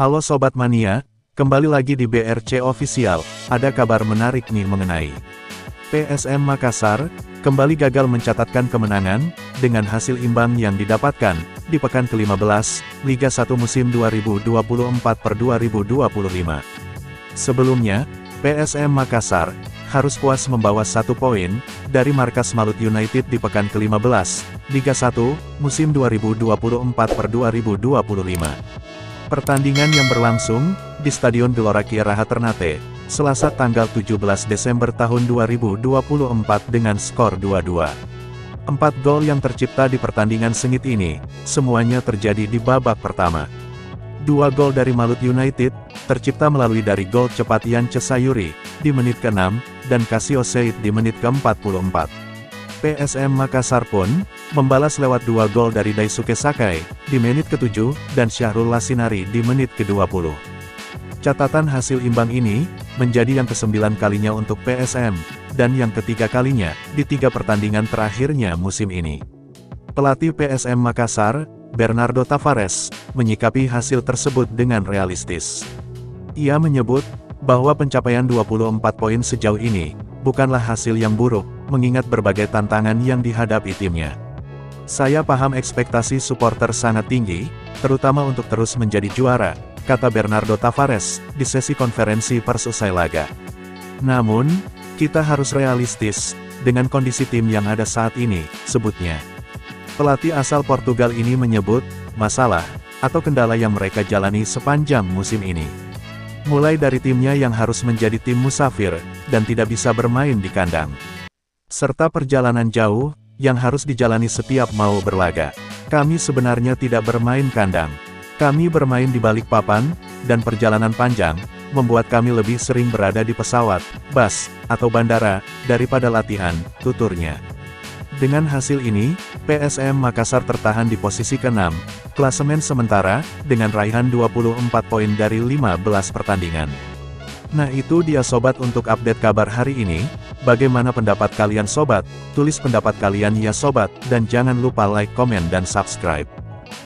Halo Sobat Mania, kembali lagi di BRC Official. Ada kabar menarik nih mengenai PSM Makassar, kembali gagal mencatatkan kemenangan, dengan hasil imbang yang didapatkan, di pekan ke-15, Liga 1 musim 2024/2025. Sebelumnya, PSM Makassar, harus puas membawa 1 poin, dari markas Malut United di pekan ke-15, Liga 1, musim 2024/2025. Pertandingan yang berlangsung, di Stadion Gelora Kiara Ternate, Selasa tanggal 17 Desember tahun 2024 dengan skor 2-2. 4 gol yang tercipta di pertandingan sengit ini, semuanya terjadi di babak pertama. 2 gol dari Malut United, tercipta melalui dari gol cepat Yance Sayuri, di menit ke-6, dan Casio Seid di menit ke-44. PSM Makassar pun, membalas lewat 2 gol dari Daisuke Sakai, di menit ke-7, dan Syahrul Lasinari di menit ke-20. Catatan hasil imbang ini, menjadi yang ke-9 kalinya untuk PSM, dan yang ketiga kalinya, di 3 pertandingan terakhirnya musim ini. Pelatih PSM Makassar, Bernardo Tavares, menyikapi hasil tersebut dengan realistis. Ia menyebut, bahwa pencapaian 24 poin sejauh ini, bukanlah hasil yang buruk, mengingat berbagai tantangan yang dihadapi timnya. Saya paham ekspektasi supporter sangat tinggi, terutama untuk terus menjadi juara, kata Bernardo Tavares, di sesi konferensi pers usai laga. Namun, kita harus realistis, dengan kondisi tim yang ada saat ini, sebutnya. Pelatih asal Portugal ini menyebut, masalah, atau kendala yang mereka jalani sepanjang musim ini. Mulai dari timnya yang harus menjadi tim musafir, dan tidak bisa bermain di kandang. Serta perjalanan jauh, yang harus dijalani setiap mau berlaga. Kami sebenarnya tidak bermain kandang. Kami bermain di balik papan, dan perjalanan panjang, membuat kami lebih sering berada di pesawat, bus, atau bandara, daripada latihan, tuturnya. Dengan hasil ini, PSM Makassar tertahan di posisi ke-6, klasemen sementara, dengan raihan 24 poin dari 15 pertandingan. Nah itu dia sobat untuk update kabar hari ini, bagaimana pendapat kalian sobat? Tulis pendapat kalian ya sobat, dan jangan lupa like, komen dan subscribe.